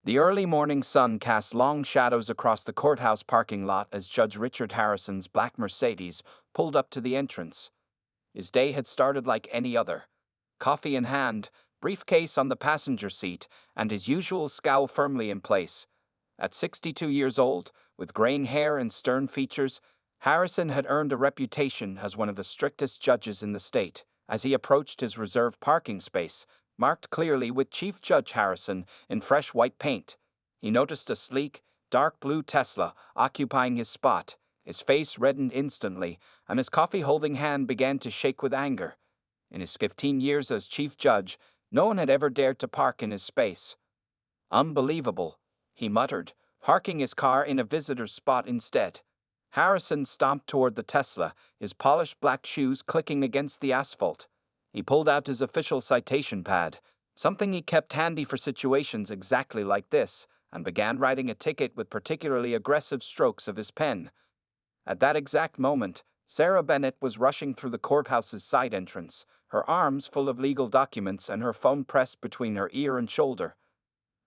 The early morning sun cast long shadows across the courthouse parking lot as Judge Richard Harrison's black Mercedes pulled up to the entrance. His day had started like any other. Coffee in hand, briefcase on the passenger seat, and his usual scowl firmly in place. At 62 years old, with graying hair and stern features, Harrison had earned a reputation as one of the strictest judges in the state. As he approached his reserved parking space, marked clearly with Chief Judge Harrison in fresh white paint, he noticed a sleek, dark blue Tesla occupying his spot. His face reddened instantly, and his coffee-holding hand began to shake with anger. In his 15 years as Chief Judge, no one had ever dared to park in his space. "Unbelievable," he muttered, parking his car in a visitor's spot instead. Harrison stomped toward the Tesla, his polished black shoes clicking against the asphalt. He pulled out his official citation pad, something he kept handy for situations exactly like this, and began writing a ticket with particularly aggressive strokes of his pen. At that exact moment, Sarah Bennett was rushing through the courthouse's side entrance, her arms full of legal documents and her phone pressed between her ear and shoulder.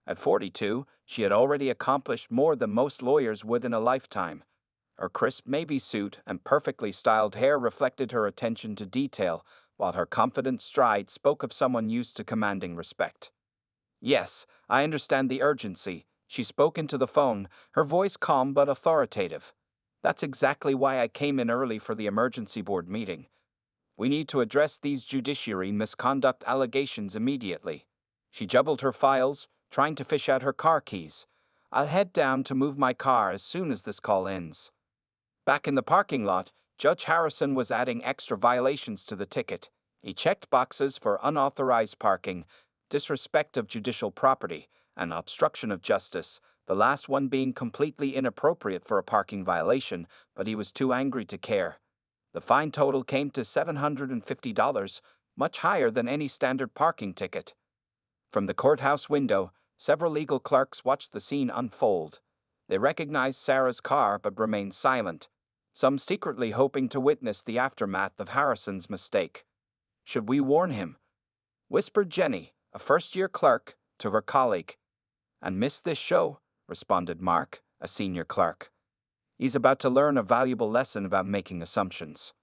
At 42, she had already accomplished more than most lawyers would in a lifetime. Her crisp navy suit and perfectly styled hair reflected her attention to detail, while her confident stride spoke of someone used to commanding respect. "Yes, I understand the urgency," she spoke into the phone, her voice calm but authoritative. "That's exactly why I came in early for the emergency board meeting. We need to address these judiciary misconduct allegations immediately." She juggled her files, trying to fish out her car keys. "I'll head down to move my car as soon as this call ends." Back in the parking lot, Judge Harrison was adding extra violations to the ticket. He checked boxes for unauthorized parking, disrespect of judicial property, and obstruction of justice, the last one being completely inappropriate for a parking violation, but he was too angry to care. The fine total came to $750, much higher than any standard parking ticket. From the courthouse window, several legal clerks watched the scene unfold. They recognized Sarah's car but remained silent, some secretly hoping to witness the aftermath of Harrison's mistake. "Should we warn him?" whispered Jenny, a first-year clerk, to her colleague. "And miss this show," responded Mark, a senior clerk. "He's about to learn a valuable lesson about making assumptions."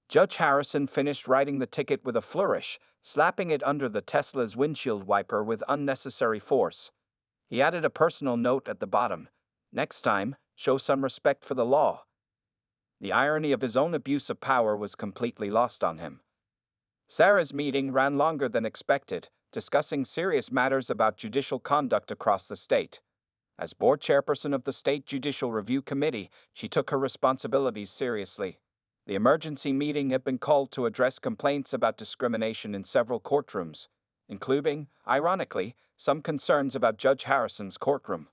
Judge Harrison finished writing the ticket with a flourish, slapping it under the Tesla's windshield wiper with unnecessary force. He added a personal note at the bottom: "Next time, show some respect for the law." The irony of his own abuse of power was completely lost on him. Sarah's meeting ran longer than expected, discussing serious matters about judicial conduct across the state. As board chairperson of the State Judicial Review Committee, she took her responsibilities seriously. The emergency meeting had been called to address complaints about discrimination in several courtrooms, including, ironically, some concerns about Judge Harrison's courtroom.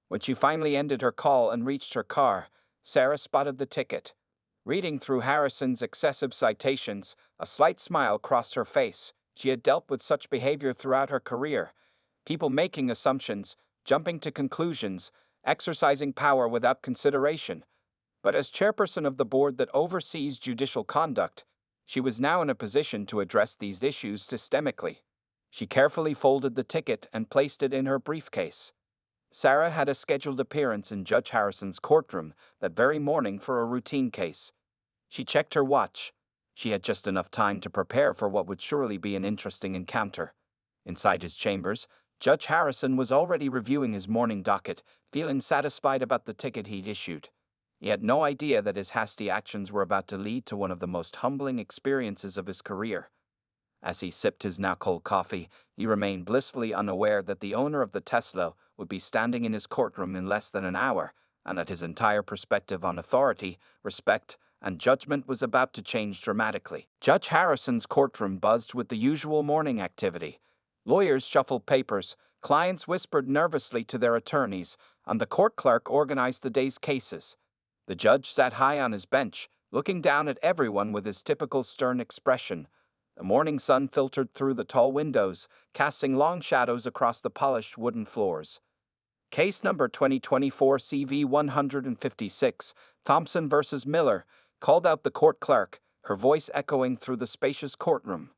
When she finally ended her call and reached her car, Sarah spotted the ticket. Reading through Harrison's excessive citations, a slight smile crossed her face. She had dealt with such behavior throughout her career. People making assumptions, jumping to conclusions, exercising power without consideration. But as chairperson of the board that oversees judicial conduct, she was now in a position to address these issues systemically. She carefully folded the ticket and placed it in her briefcase. Sarah had a scheduled appearance in Judge Harrison's courtroom that very morning for a routine case. She checked her watch. She had just enough time to prepare for what would surely be an interesting encounter. Inside his chambers, Judge Harrison was already reviewing his morning docket, feeling satisfied about the ticket he'd issued. He had no idea that his hasty actions were about to lead to one of the most humbling experiences of his career. As he sipped his now cold coffee, he remained blissfully unaware that the owner of the Tesla would be standing in his courtroom in less than an hour, and that his entire perspective on authority, respect, and judgment was about to change dramatically. Judge Harrison's courtroom buzzed with the usual morning activity. Lawyers shuffled papers, clients whispered nervously to their attorneys, and the court clerk organized the day's cases. The judge sat high on his bench, looking down at everyone with his typical stern expression. The morning sun filtered through the tall windows, casting long shadows across the polished wooden floors. Case number 2024 CV 156, Thompson v. Miller, called out the court clerk, her voice echoing through the spacious courtroom.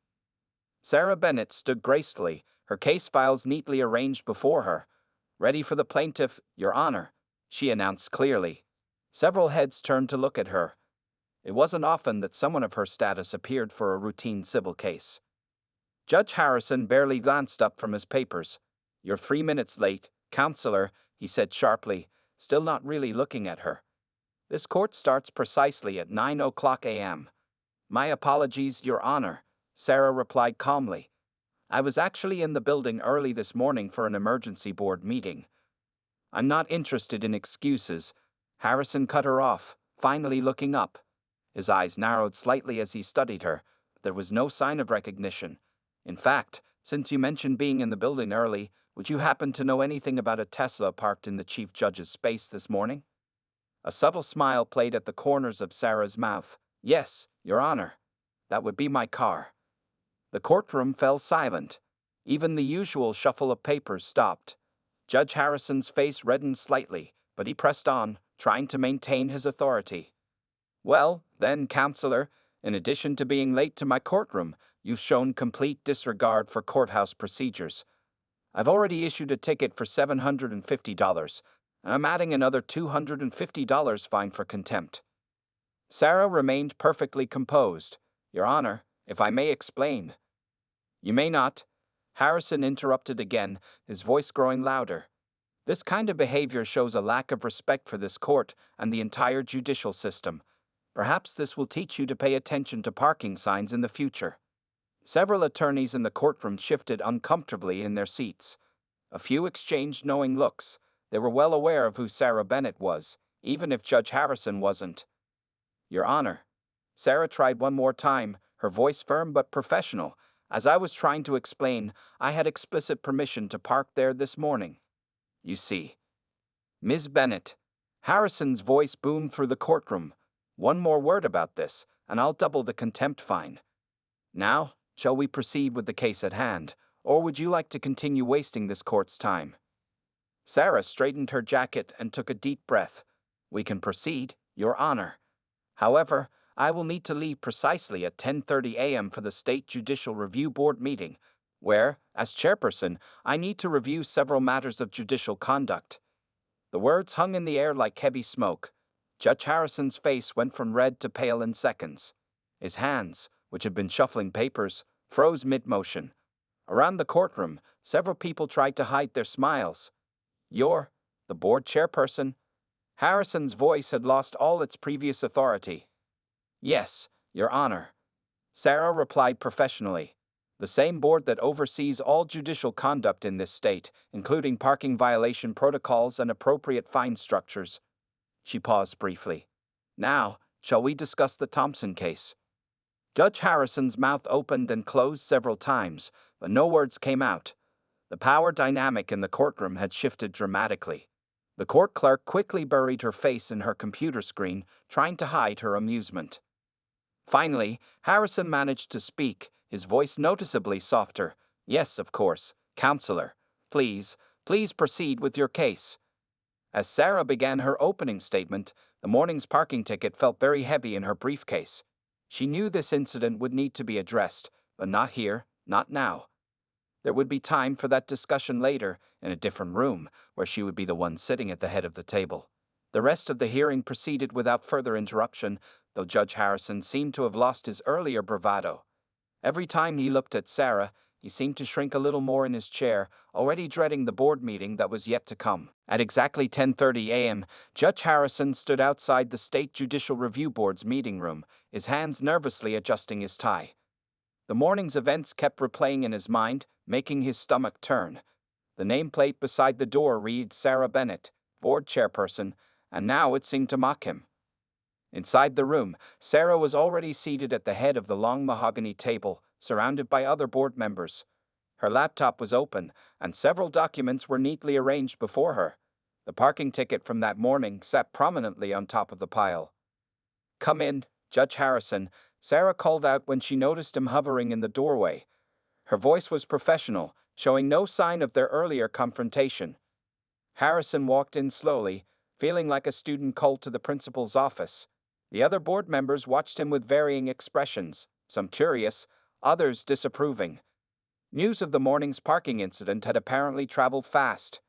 Sarah Bennett stood gracefully, her case files neatly arranged before her. Ready for the plaintiff, Your Honor, she announced clearly. Several heads turned to look at her. It wasn't often that someone of her status appeared for a routine civil case. Judge Harrison barely glanced up from his papers. You're 3 minutes late, counselor, he said sharply, still not really looking at her. This court starts precisely at 9:00 a.m. My apologies, Your Honor, Sarah replied calmly. I was actually in the building early this morning for an emergency board meeting. I'm not interested in excuses. Harrison cut her off, finally looking up. His eyes narrowed slightly as he studied her, but there was no sign of recognition. In fact, since you mentioned being in the building early, would you happen to know anything about a Tesla parked in the Chief Judge's space this morning? A subtle smile played at the corners of Sarah's mouth. Yes, Your Honor. That would be my car. The courtroom fell silent. Even the usual shuffle of papers stopped. Judge Harrison's face reddened slightly, but he pressed on, trying to maintain his authority. Well, then, counselor, in addition to being late to my courtroom, you've shown complete disregard for courthouse procedures. I've already issued a ticket for $750, and I'm adding another $250 fine for contempt. Sarah remained perfectly composed. Your Honor, if I may explain. You may not. Harrison interrupted again, his voice growing louder. This kind of behavior shows a lack of respect for this court and the entire judicial system. Perhaps this will teach you to pay attention to parking signs in the future. Several attorneys in the courtroom shifted uncomfortably in their seats. A few exchanged knowing looks. They were well aware of who Sarah Bennett was, even if Judge Harrison wasn't. Your Honor. Sarah tried one more time, her voice firm but professional. As I was trying to explain, I had explicit permission to park there this morning. You see. Ms. Bennett. Harrison's voice boomed through the courtroom. One more word about this, and I'll double the contempt fine. Now, shall we proceed with the case at hand, or would you like to continue wasting this court's time? Sarah straightened her jacket and took a deep breath. We can proceed, Your Honor. However, I will need to leave precisely at 10:30 a.m. for the State Judicial Review Board meeting, where, as chairperson, I need to review several matters of judicial conduct. The words hung in the air like heavy smoke. Judge Harrison's face went from red to pale in seconds. His hands, which had been shuffling papers, froze mid-motion. Around the courtroom, several people tried to hide their smiles. You're the board chairperson? Harrison's voice had lost all its previous authority. Yes, Your Honor. Sarah replied professionally. The same board that oversees all judicial conduct in this state, including parking violation protocols and appropriate fine structures. She paused briefly. Now, shall we discuss the Thompson case? Judge Harrison's mouth opened and closed several times, but no words came out. The power dynamic in the courtroom had shifted dramatically. The court clerk quickly buried her face in her computer screen, trying to hide her amusement. Finally, Harrison managed to speak, his voice noticeably softer. Yes, of course, counselor. Please proceed with your case. As Sarah began her opening statement, the morning's parking ticket felt very heavy in her briefcase. She knew this incident would need to be addressed, but not here, not now. There would be time for that discussion later, in a different room, where she would be the one sitting at the head of the table. The rest of the hearing proceeded without further interruption, though Judge Harrison seemed to have lost his earlier bravado. Every time he looked at Sarah, he seemed to shrink a little more in his chair, already dreading the board meeting that was yet to come. At exactly 10:30 a.m., Judge Harrison stood outside the State Judicial Review Board's meeting room, his hands nervously adjusting his tie. The morning's events kept replaying in his mind, making his stomach turn. The nameplate beside the door read Sarah Bennett, board chairperson, and now it seemed to mock him. Inside the room, Sarah was already seated at the head of the long mahogany table, surrounded by other board members. Her laptop was open, and several documents were neatly arranged before her. The parking ticket from that morning sat prominently on top of the pile. Come in, Judge Harrison, Sarah called out when she noticed him hovering in the doorway. Her voice was professional, showing no sign of their earlier confrontation. Harrison walked in slowly, feeling like a student called to the principal's office. The other board members watched him with varying expressions, some curious, others disapproving. News of the morning's parking incident had apparently traveled fast.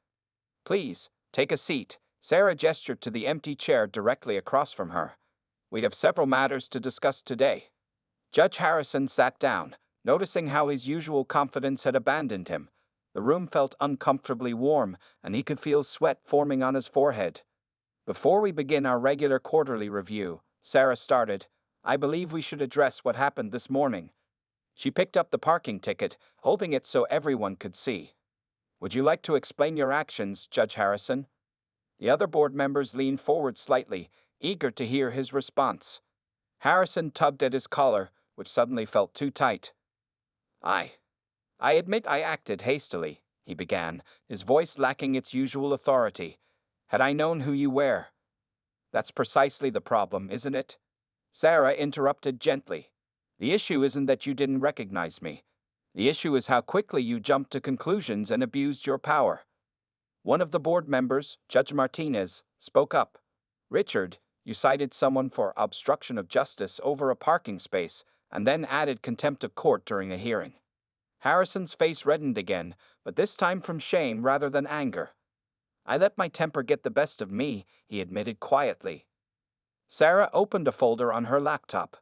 Please, take a seat. Sarah gestured to the empty chair directly across from her. We have several matters to discuss today. Judge Harrison sat down, noticing how his usual confidence had abandoned him. The room felt uncomfortably warm, and he could feel sweat forming on his forehead. Before we begin our regular quarterly review, Sarah started, I believe we should address what happened this morning. She picked up the parking ticket, holding it so everyone could see. Would you like to explain your actions, Judge Harrison? The other board members leaned forward slightly, eager to hear his response. Harrison tugged at his collar, which suddenly felt too tight. I admit I acted hastily, he began, his voice lacking its usual authority. Had I known who you were? That's precisely the problem, isn't it? Sarah interrupted gently. The issue isn't that you didn't recognize me. The issue is how quickly you jumped to conclusions and abused your power. One of the board members, Judge Martinez, spoke up. Richard, you cited someone for obstruction of justice over a parking space and then added contempt of court during a hearing. Harrison's face reddened again, but this time from shame rather than anger. I let my temper get the best of me, he admitted quietly. Sarah opened a folder on her laptop.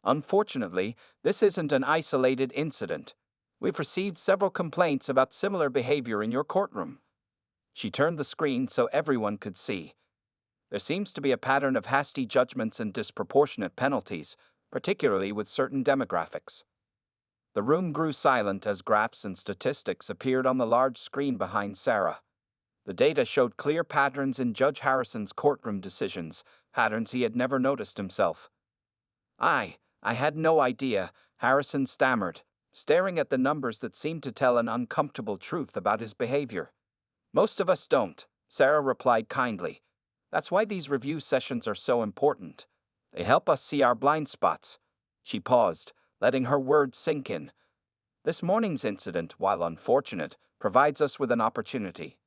Unfortunately, this isn't an isolated incident. We've received several complaints about similar behavior in your courtroom. She turned the screen so everyone could see. There seems to be a pattern of hasty judgments and disproportionate penalties, particularly with certain demographics. The room grew silent as graphs and statistics appeared on the large screen behind Sarah. The data showed clear patterns in Judge Harrison's courtroom decisions, patterns he had never noticed himself. I had no idea, Harrison stammered, staring at the numbers that seemed to tell an uncomfortable truth about his behavior. Most of us don't, Sarah replied kindly. That's why these review sessions are so important. They help us see our blind spots. She paused, letting her words sink in. This morning's incident, while unfortunate, provides us with an opportunity.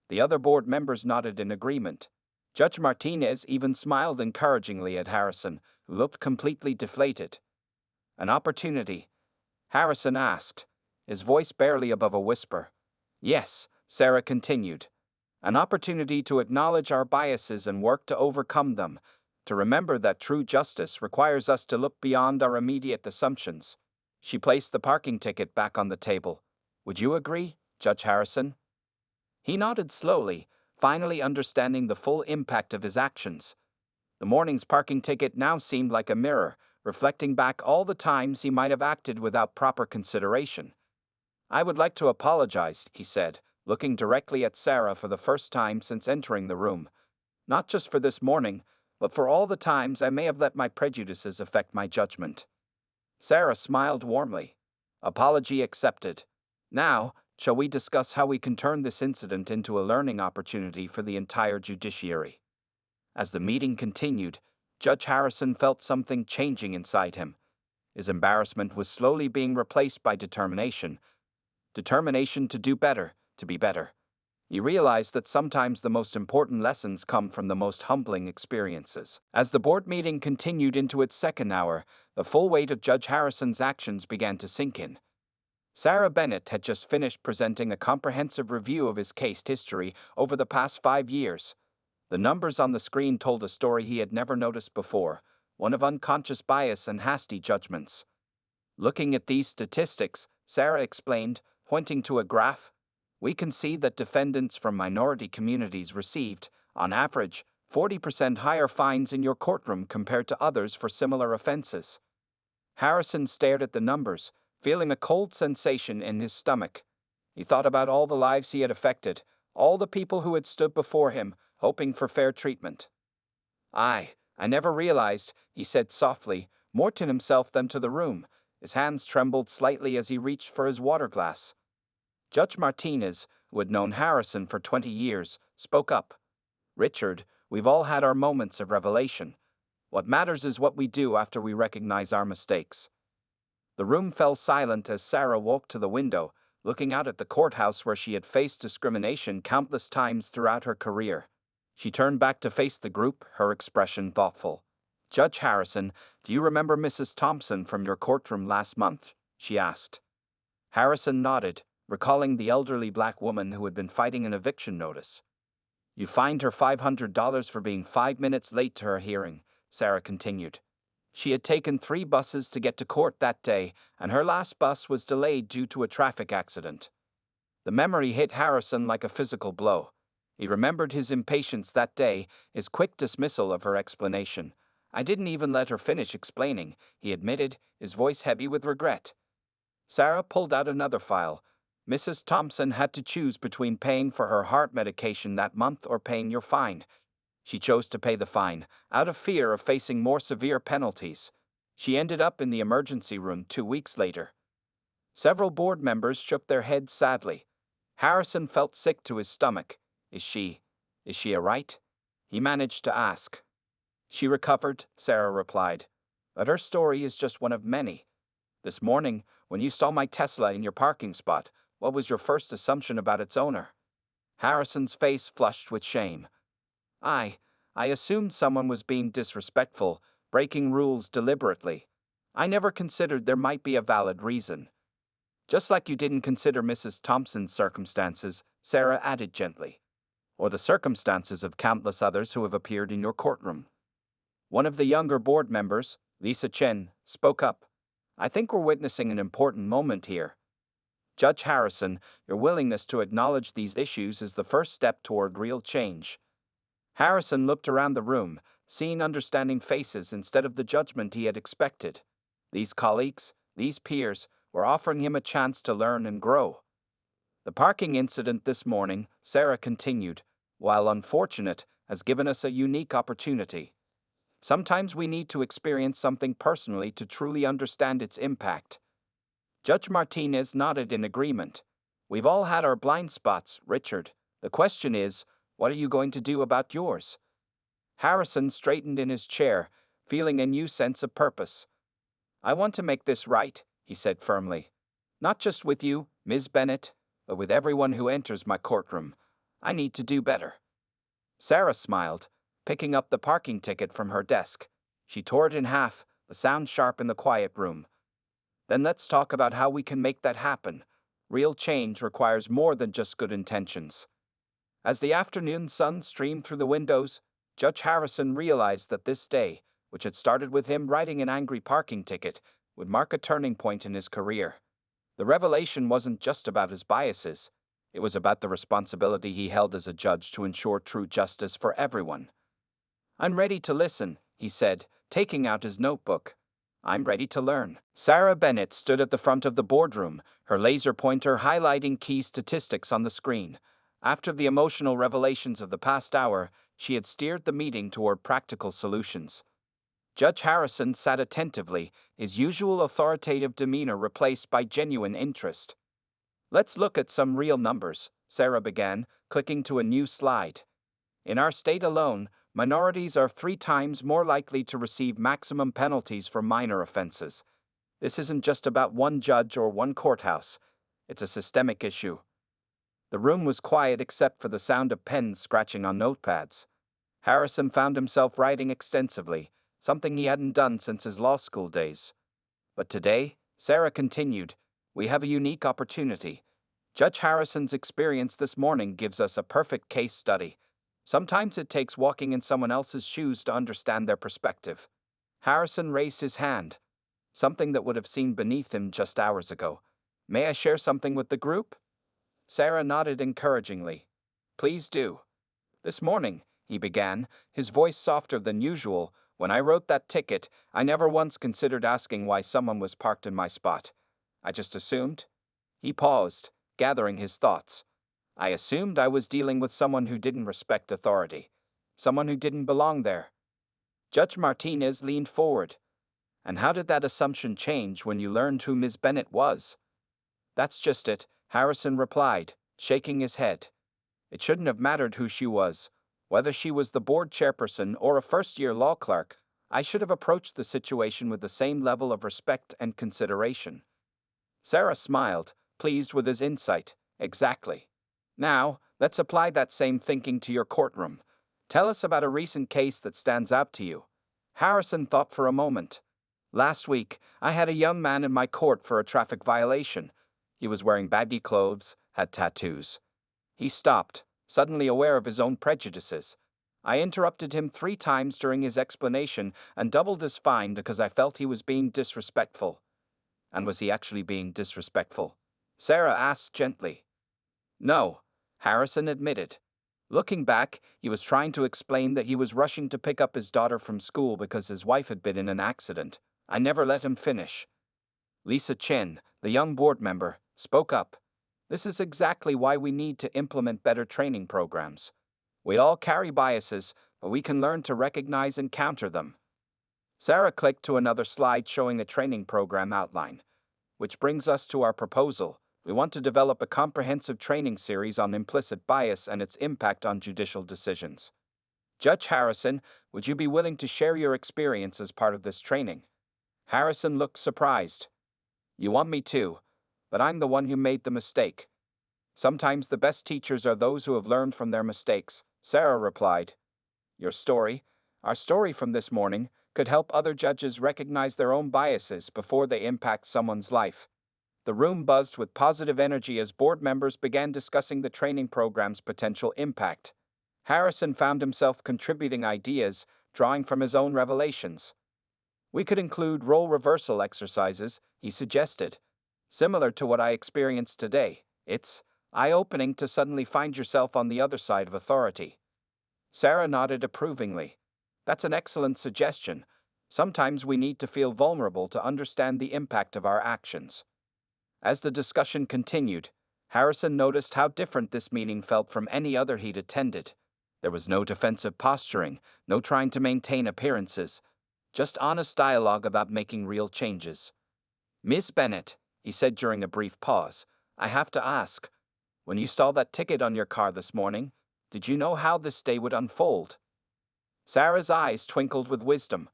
The other board members nodded in agreement. Judge Martinez even smiled encouragingly at Harrison, who looked completely deflated. An opportunity? Harrison asked, his voice barely above a whisper. Yes, Sarah continued. An opportunity to acknowledge our biases and work to overcome them, to remember that true justice requires us to look beyond our immediate assumptions. She placed the parking ticket back on the table. Would you agree, Judge Harrison? He nodded slowly, finally understanding the full impact of his actions. The morning's parking ticket now seemed like a mirror, reflecting back all the times he might have acted without proper consideration. I would like to apologize, he said, looking directly at Sarah for the first time since entering the room. Not just for this morning, but for all the times I may have let my prejudices affect my judgment. Sarah smiled warmly. Apology accepted. Now, shall we discuss how we can turn this incident into a learning opportunity for the entire judiciary? As the meeting continued, Judge Harrison felt something changing inside him. His embarrassment was slowly being replaced by determination. Determination to do better, to be better. He realized that sometimes the most important lessons come from the most humbling experiences. As the board meeting continued into its second hour, the full weight of Judge Harrison's actions began to sink in. Sarah Bennett had just finished presenting a comprehensive review of his case history over the past 5 years. The numbers on the screen told a story he had never noticed before, one of unconscious bias and hasty judgments. Looking at these statistics, Sarah explained, pointing to a graph, we can see that defendants from minority communities received, on average, 40% higher fines in your courtroom compared to others for similar offenses. Harrison stared at the numbers, feeling a cold sensation in his stomach. He thought about all the lives he had affected, all the people who had stood before him, hoping for fair treatment. I never realized, he said softly, more to himself than to the room. His hands trembled slightly as he reached for his water glass. Judge Martinez, who had known Harrison for 20 years, spoke up. Richard, we've all had our moments of revelation. What matters is what we do after we recognize our mistakes. The room fell silent as Sarah walked to the window, looking out at the courthouse where she had faced discrimination countless times throughout her career. She turned back to face the group, her expression thoughtful. Judge Harrison, do you remember Mrs. Thompson from your courtroom last month? She asked. Harrison nodded, recalling the elderly black woman who had been fighting an eviction notice. You fined her $500 for being 5 minutes late to her hearing, Sarah continued. She had taken 3 buses to get to court that day, and her last bus was delayed due to a traffic accident. The memory hit Harrison like a physical blow. He remembered his impatience that day, his quick dismissal of her explanation. I didn't even let her finish explaining, he admitted, his voice heavy with regret. Sarah pulled out another file. Mrs. Thompson had to choose between paying for her heart medication that month or paying your fine. She chose to pay the fine, out of fear of facing more severe penalties. She ended up in the emergency room 2 weeks later. Several board members shook their heads sadly. Harrison felt sick to his stomach. Is she all right? He managed to ask. She recovered, Sarah replied. But her story is just one of many. This morning, when you saw my Tesla in your parking spot, what was your first assumption about its owner? Harrison's face flushed with shame. I assumed someone was being disrespectful, breaking rules deliberately. I never considered there might be a valid reason. Just like you didn't consider Mrs. Thompson's circumstances, Sarah added gently. Or the circumstances of countless others who have appeared in your courtroom. One of the younger board members, Lisa Chen, spoke up. I think we're witnessing an important moment here. Judge Harrison, your willingness to acknowledge these issues is the first step toward real change. Harrison looked around the room, seeing understanding faces instead of the judgment he had expected. These colleagues, these peers, were offering him a chance to learn and grow. The parking incident this morning, Sarah continued, while unfortunate, has given us a unique opportunity. Sometimes we need to experience something personally to truly understand its impact. Judge Martinez nodded in agreement. We've all had our blind spots, Richard. The question is, what are you going to do about yours? Harrison straightened in his chair, feeling a new sense of purpose. I want to make this right, he said firmly. Not just with you, Ms. Bennett, but with everyone who enters my courtroom. I need to do better. Sarah smiled, picking up the parking ticket from her desk. She tore it in half, the sound sharp in the quiet room. Then let's talk about how we can make that happen. Real change requires more than just good intentions. As the afternoon sun streamed through the windows, Judge Harrison realized that this day, which had started with him writing an angry parking ticket, would mark a turning point in his career. The revelation wasn't just about his biases. It was about the responsibility he held as a judge to ensure true justice for everyone. I'm ready to listen, he said, taking out his notebook. I'm ready to learn. Sarah Bennett stood at the front of the boardroom, her laser pointer highlighting key statistics on the screen. After the emotional revelations of the past hour, she had steered the meeting toward practical solutions. Judge Harrison sat attentively, his usual authoritative demeanor replaced by genuine interest. Let's look at some real numbers, Sarah began, clicking to a new slide. In our state alone, minorities are 3 times more likely to receive maximum penalties for minor offenses. This isn't just about one judge or one courthouse. It's a systemic issue. The room was quiet except for the sound of pens scratching on notepads. Harrison found himself writing extensively, something he hadn't done since his law school days. But today, Sarah continued, we have a unique opportunity. Judge Harrison's experience this morning gives us a perfect case study. Sometimes it takes walking in someone else's shoes to understand their perspective. Harrison raised his hand, something that would have seemed beneath him just hours ago. May I share something with the group? Sarah nodded encouragingly. Please do. This morning, he began, his voice softer than usual, when I wrote that ticket, I never once considered asking why someone was parked in my spot. I just assumed. He paused, gathering his thoughts. I assumed I was dealing with someone who didn't respect authority, someone who didn't belong there. Judge Martinez leaned forward. And how did that assumption change when you learned who Ms. Bennett was? That's just it, Harrison replied, shaking his head. It shouldn't have mattered who she was. Whether she was the board chairperson or a first-year law clerk, I should have approached the situation with the same level of respect and consideration. Sarah smiled, pleased with his insight. Exactly. Now, let's apply that same thinking to your courtroom. Tell us about a recent case that stands out to you. Harrison thought for a moment. Last week, I had a young man in my court for a traffic violation. He was wearing baggy clothes, had tattoos. He stopped, suddenly aware of his own prejudices. I interrupted him 3 times during his explanation and doubled his fine because I felt he was being disrespectful. And was he actually being disrespectful? Sarah asked gently. No, Harrison admitted. Looking back, he was trying to explain that he was rushing to pick up his daughter from school because his wife had been in an accident. I never let him finish. Lisa Chin, the young board member, spoke up. This is exactly why we need to implement better training programs. We all carry biases, but we can learn to recognize and counter them. Sarah clicked to another slide showing a training program outline. Which brings us to our proposal. We want to develop a comprehensive training series on implicit bias and its impact on judicial decisions. Judge Harrison, would you be willing to share your experience as part of this training? Harrison looked surprised. You want me to, but I'm the one who made the mistake. Sometimes the best teachers are those who have learned from their mistakes, Sarah replied. Your story, our story from this morning, could help other judges recognize their own biases before they impact someone's life. The room buzzed with positive energy as board members began discussing the training program's potential impact. Harrison found himself contributing ideas, drawing from his own revelations. We could include role reversal exercises, he suggested. Similar to what I experienced today, it's eye-opening to suddenly find yourself on the other side of authority. Sarah nodded approvingly. That's an excellent suggestion. Sometimes we need to feel vulnerable to understand the impact of our actions. As the discussion continued, Harrison noticed how different this meeting felt from any other he'd attended. There was no defensive posturing, no trying to maintain appearances, just honest dialogue about making real changes. Ms. Bennett, he said during a brief pause, I have to ask, when you saw that ticket on your car this morning, did you know how this day would unfold? Sarah's eyes twinkled with wisdom.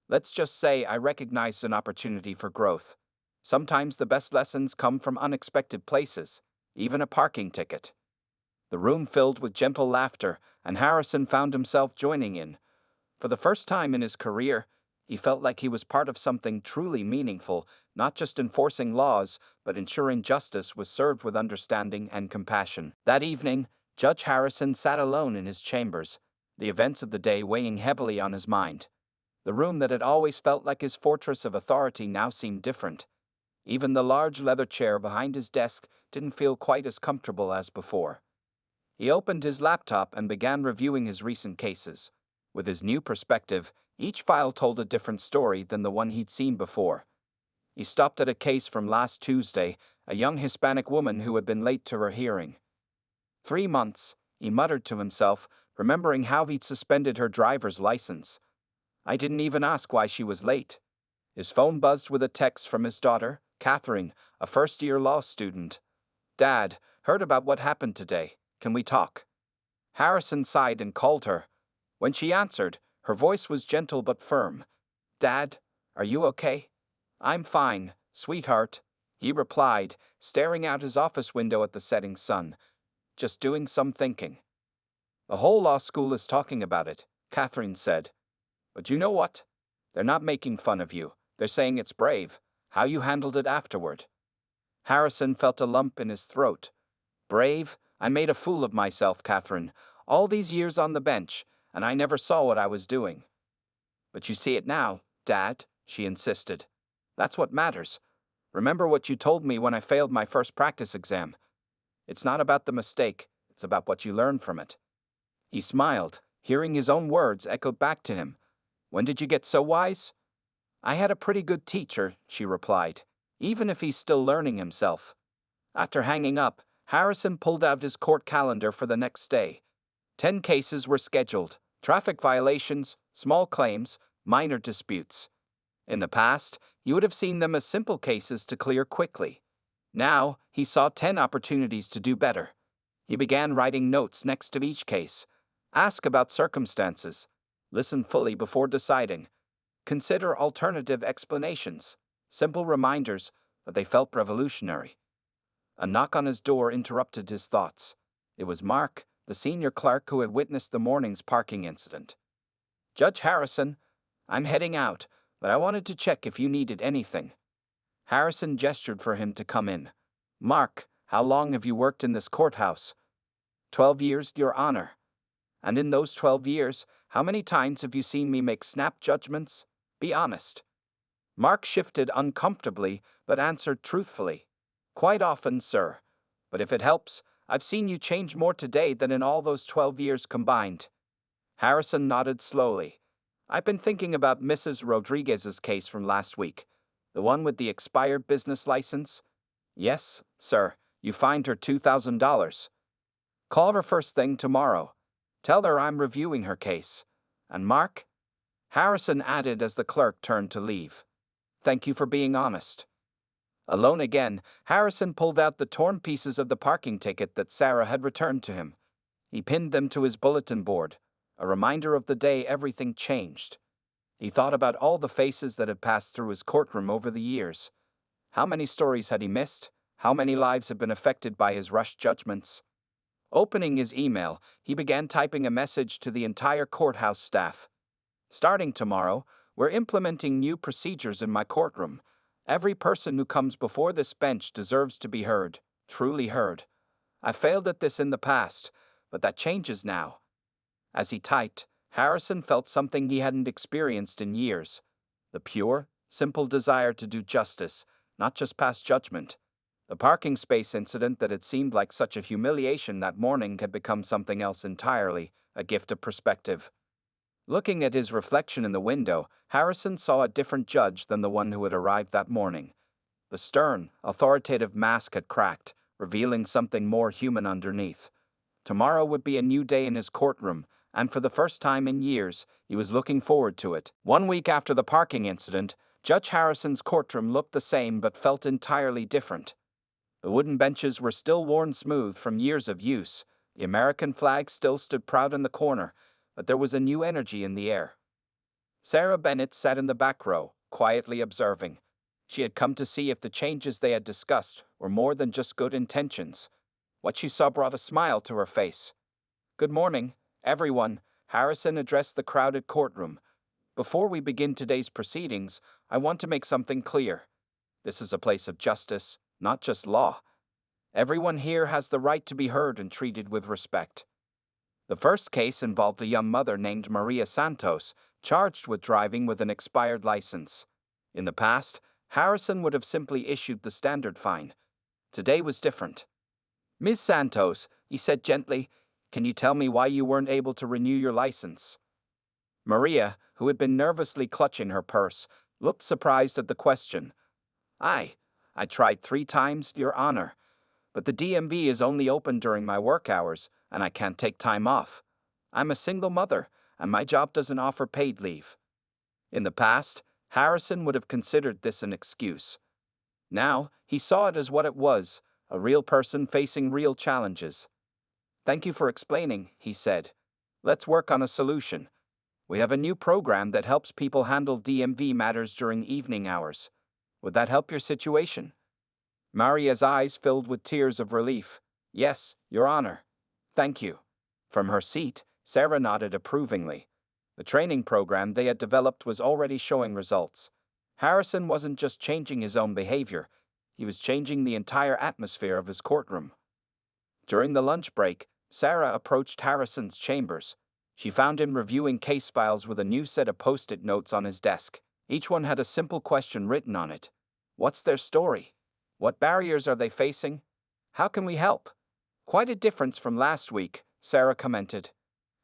Let's just say I recognized an opportunity for growth. Sometimes the best lessons come from unexpected places, even a parking ticket. The room filled with gentle laughter, and Harrison found himself joining in. For the first time in his career, he felt like he was part of something truly meaningful, not just enforcing laws, but ensuring justice was served with understanding and compassion. That evening, Judge Harrison sat alone in his chambers, the events of the day weighing heavily on his mind. The room that had always felt like his fortress of authority now seemed different. Even the large leather chair behind his desk didn't feel quite as comfortable as before. He opened his laptop and began reviewing his recent cases. With his new perspective, each file told a different story than the one he'd seen before. He stopped at a case from last Tuesday, a young Hispanic woman who had been late to her hearing. 3 months, he muttered to himself, remembering how he'd suspended her driver's license. I didn't even ask why she was late. His phone buzzed with a text from his daughter, Catherine, a first-year law student. Dad, heard about what happened today. Can we talk? Harrison sighed and called her. When she answered, her voice was gentle but firm. Dad, are you okay? I'm fine, sweetheart, he replied, staring out his office window at the setting sun. Just doing some thinking. The whole law school is talking about it, Catherine said. But you know what? They're not making fun of you. They're saying it's brave, how you handled it afterward. Harrison felt a lump in his throat. Brave? I made a fool of myself, Catherine. All these years on the bench, and I never saw what I was doing. But you see it now, Dad, she insisted. That's what matters. Remember what you told me when I failed my first practice exam. It's not about the mistake, it's about what you learn from it. He smiled, hearing his own words echoed back to him. When did you get so wise? I had a pretty good teacher, she replied, even if he's still learning himself. After hanging up, Harrison pulled out his court calendar for the next day. 10 cases were scheduled: traffic violations, small claims, minor disputes. In the past, you would have seen them as simple cases to clear quickly. Now, he saw 10 opportunities to do better. He began writing notes next to each case. Ask about circumstances. Listen fully before deciding. Consider alternative explanations. Simple reminders, but they felt revolutionary. A knock on his door interrupted his thoughts. It was Mark, the senior clerk who had witnessed the morning's parking incident. Judge Harrison, I'm heading out, but I wanted to check if you needed anything. Harrison gestured for him to come in. Mark, how long have you worked in this courthouse? 12 years, Your Honor. And in those 12 years, how many times have you seen me make snap judgments? Be honest. Mark shifted uncomfortably, but answered truthfully. Quite often, sir. But if it helps, I've seen you change more today than in all those 12 years combined. Harrison nodded slowly. I've been thinking about Mrs. Rodriguez's case from last week. The one with the expired business license? Yes, sir. You fined her $2,000. Call her first thing tomorrow. Tell her I'm reviewing her case. And Mark? Harrison added as the clerk turned to leave. Thank you for being honest. Alone again, Harrison pulled out the torn pieces of the parking ticket that Sarah had returned to him. He pinned them to his bulletin board, a reminder of the day everything changed. He thought about all the faces that had passed through his courtroom over the years. How many stories had he missed? How many lives had been affected by his rushed judgments? Opening his email, he began typing a message to the entire courthouse staff. Starting tomorrow, we're implementing new procedures in my courtroom. Every person who comes before this bench deserves to be heard, truly heard. I failed at this in the past, but that changes now. As he typed, Harrison felt something he hadn't experienced in years. The pure, simple desire to do justice, not just pass judgment. The parking space incident that had seemed like such a humiliation that morning had become something else entirely, a gift of perspective. Looking at his reflection in the window, Harrison saw a different judge than the one who had arrived that morning. The stern, authoritative mask had cracked, revealing something more human underneath. Tomorrow would be a new day in his courtroom, and for the first time in years, he was looking forward to it. 1 week after the parking incident, Judge Harrison's courtroom looked the same but felt entirely different. The wooden benches were still worn smooth from years of use. The American flag still stood proud in the corner, but there was a new energy in the air. Sarah Bennett sat in the back row, quietly observing. She had come to see if the changes they had discussed were more than just good intentions. What she saw brought a smile to her face. Good morning, everyone, Harrison addressed the crowded courtroom. Before we begin today's proceedings, I want to make something clear. This is a place of justice, not just law. Everyone here has the right to be heard and treated with respect. The first case involved a young mother named Maria Santos, charged with driving with an expired license. In the past, Harrison would have simply issued the standard fine. Today was different. Ms. Santos, he said gently, can you tell me why you weren't able to renew your license? Maria, who had been nervously clutching her purse, looked surprised at the question. I tried 3 times, Your Honor. But the DMV is only open during my work hours, and I can't take time off. I'm a single mother, and my job doesn't offer paid leave. In the past, Harrison would have considered this an excuse. Now, he saw it as what it was, a real person facing real challenges. Thank you for explaining, he said. Let's work on a solution. We have a new program that helps people handle DMV matters during evening hours. Would that help your situation? Maria's eyes filled with tears of relief. Yes, Your Honor. Thank you. From her seat, Sarah nodded approvingly. The training program they had developed was already showing results. Harrison wasn't just changing his own behavior, he was changing the entire atmosphere of his courtroom. During the lunch break, Sarah approached Harrison's chambers. She found him reviewing case files with a new set of post-it notes on his desk. Each one had a simple question written on it. What's their story? What barriers are they facing? How can we help? Quite a difference from last week, Sarah commented.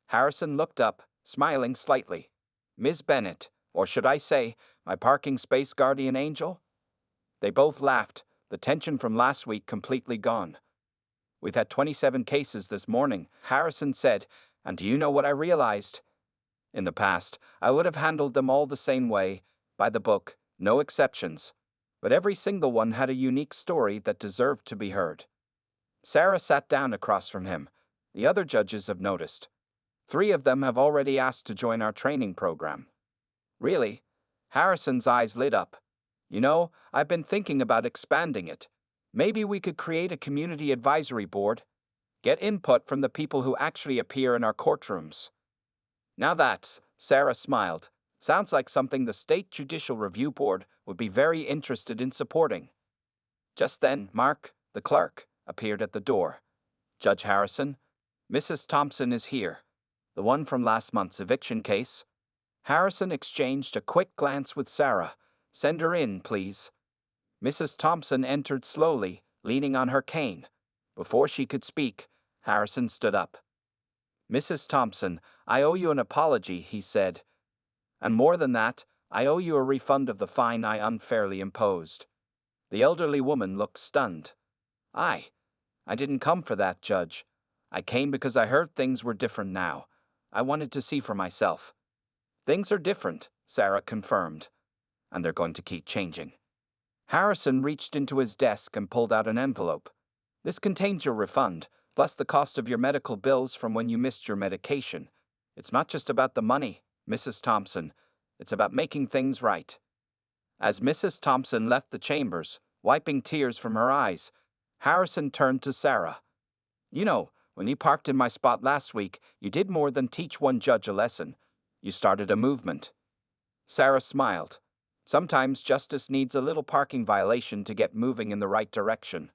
Harrison looked up, smiling slightly. Ms. Bennett, or should I say, my parking space guardian angel? They both laughed, the tension from last week completely gone. We've had 27 cases this morning, Harrison said, and do you know what I realized? In the past, I would have handled them all the same way, by the book, no exceptions. But every single one had a unique story that deserved to be heard. Sarah sat down across from him. The other judges have noticed. 3 of them have already asked to join our training program. Really? Harrison's eyes lit up. You know, I've been thinking about expanding it. Maybe we could create a community advisory board. Get input from the people who actually appear in our courtrooms. Now that's, Sarah smiled, sounds like something the State Judicial Review Board would be very interested in supporting. Just then, Mark, the clerk, appeared at the door. Judge Harrison, Mrs. Thompson is here. The one from last month's eviction case. Harrison exchanged a quick glance with Sarah. Send her in, please. Mrs. Thompson entered slowly, leaning on her cane. Before she could speak, Harrison stood up. Mrs. Thompson, I owe you an apology, he said. And more than that, I owe you a refund of the fine I unfairly imposed. The elderly woman looked stunned. I didn't come for that, Judge. I came because I heard things were different now. I wanted to see for myself. Things are different, Sarah confirmed. And they're going to keep changing. Harrison reached into his desk and pulled out an envelope. This contains your refund, plus the cost of your medical bills from when you missed your medication. It's not just about the money, Mrs. Thompson. It's about making things right. As Mrs. Thompson left the chambers, wiping tears from her eyes, Harrison turned to Sarah. You know, when you parked in my spot last week, you did more than teach one judge a lesson. You started a movement. Sarah smiled. Sometimes justice needs a little parking violation to get moving in the right direction.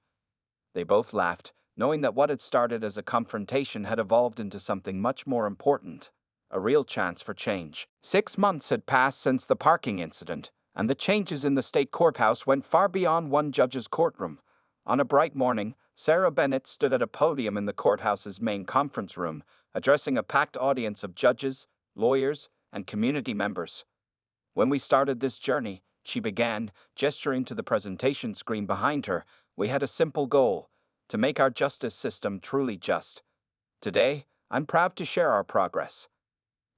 They both laughed, knowing that what had started as a confrontation had evolved into something much more important, a real chance for change. 6 months had passed since the parking incident, and the changes in the state courthouse went far beyond one judge's courtroom. On a bright morning, Sarah Bennett stood at a podium in the courthouse's main conference room, addressing a packed audience of judges, lawyers, and community members. When we started this journey, she began, gesturing to the presentation screen behind her, we had a simple goal: to make our justice system truly just. Today, I'm proud to share our progress.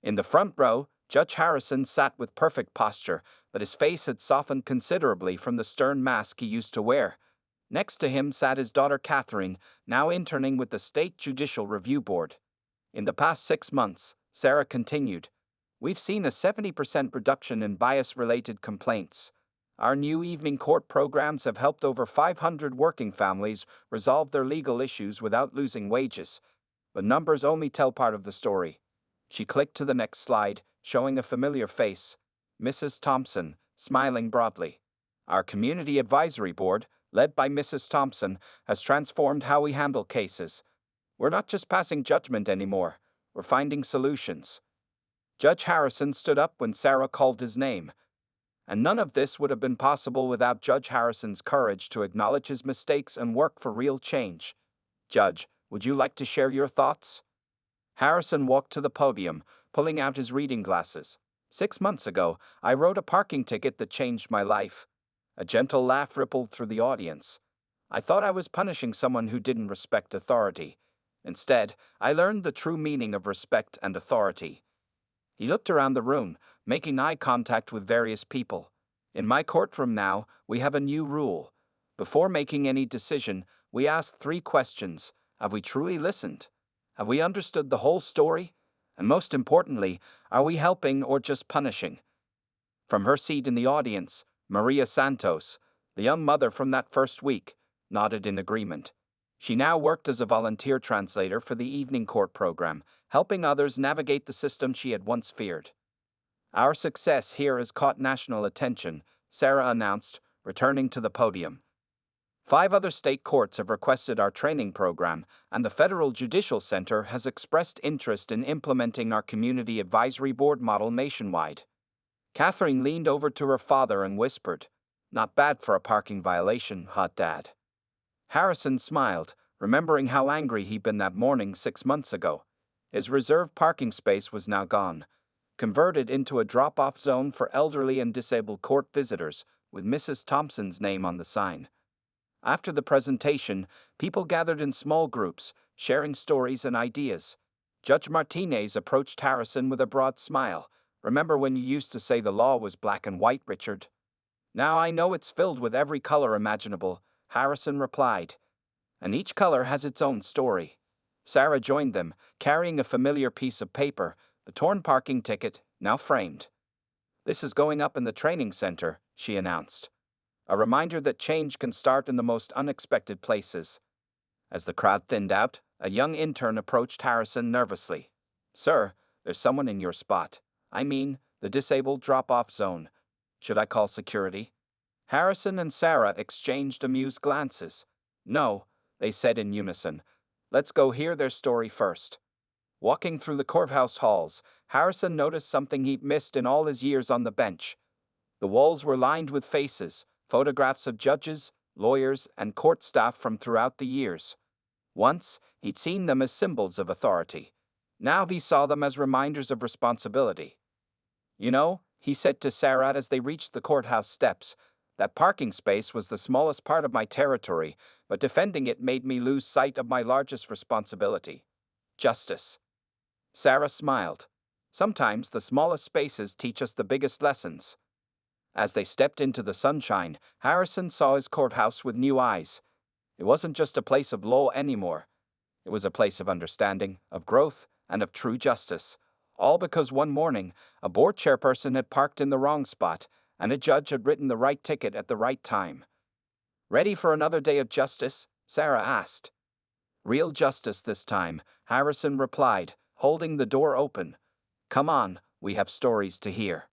In the front row, Judge Harrison sat with perfect posture, but his face had softened considerably from the stern mask he used to wear. Next to him sat his daughter Catherine, now interning with the State Judicial Review Board. In the past 6 months, Sarah continued, we've seen a 70% reduction in bias-related complaints. Our new evening court programs have helped over 500 working families resolve their legal issues without losing wages. But numbers only tell part of the story. She clicked to the next slide, showing a familiar face, Mrs. Thompson, smiling broadly. Our Community Advisory Board, led by Mrs. Thompson, has transformed how we handle cases. We're not just passing judgment anymore, we're finding solutions. Judge Harrison stood up when Sarah called his name. And none of this would have been possible without Judge Harrison's courage to acknowledge his mistakes and work for real change. Judge, would you like to share your thoughts? Harrison walked to the podium, pulling out his reading glasses. 6 months ago, I wrote a parking ticket that changed my life. A gentle laugh rippled through the audience. I thought I was punishing someone who didn't respect authority. Instead, I learned the true meaning of respect and authority. He looked around the room, making eye contact with various people. In my courtroom now, we have a new rule. Before making any decision, we ask 3 questions. Have we truly listened? Have we understood the whole story? And most importantly, are we helping or just punishing? From her seat in the audience, Maria Santos, the young mother from that first week, nodded in agreement. She now worked as a volunteer translator for the evening court program, helping others navigate the system she had once feared. Our success here has caught national attention, Sarah announced, returning to the podium. 5 other state courts have requested our training program, and the Federal Judicial Center has expressed interest in implementing our Community Advisory Board model nationwide. Catherine leaned over to her father and whispered, "Not bad for a parking violation, hot Dad." Harrison smiled, remembering how angry he'd been that morning 6 months ago. His reserved parking space was now gone, converted into a drop-off zone for elderly and disabled court visitors, with Mrs. Thompson's name on the sign. After the presentation, people gathered in small groups, sharing stories and ideas. Judge Martinez approached Harrison with a broad smile. "Remember when you used to say the law was black and white, Richard? Now I know it's filled with every color imaginable," Harrison replied. "And each color has its own story." Sarah joined them, carrying a familiar piece of paper, the torn parking ticket, now framed. "This is going up in the training center," she announced. A reminder that change can start in the most unexpected places. As the crowd thinned out, a young intern approached Harrison nervously. "Sir, there's someone in your spot. I mean, the disabled drop-off zone. Should I call security?" Harrison and Sarah exchanged amused glances. "No," they said in unison. Let's go hear their story first. Walking through the courthouse halls, Harrison noticed something he'd missed in all his years on the bench. The walls were lined with faces, photographs of judges, lawyers, and court staff from throughout the years. Once, he'd seen them as symbols of authority. Now he saw them as reminders of responsibility. You know, he said to Sarah as they reached the courthouse steps, that parking space was the smallest part of my territory, but defending it made me lose sight of my largest responsibility: justice. Sarah smiled. Sometimes the smallest spaces teach us the biggest lessons. As they stepped into the sunshine, Harrison saw his courthouse with new eyes. It wasn't just a place of law anymore. It was a place of understanding, of growth, and of true justice. All because one morning, a board chairperson had parked in the wrong spot, and a judge had written the right ticket at the right time. Ready for another day of justice? Sarah asked. Real justice this time, Harrison replied, holding the door open. Come on, we have stories to hear.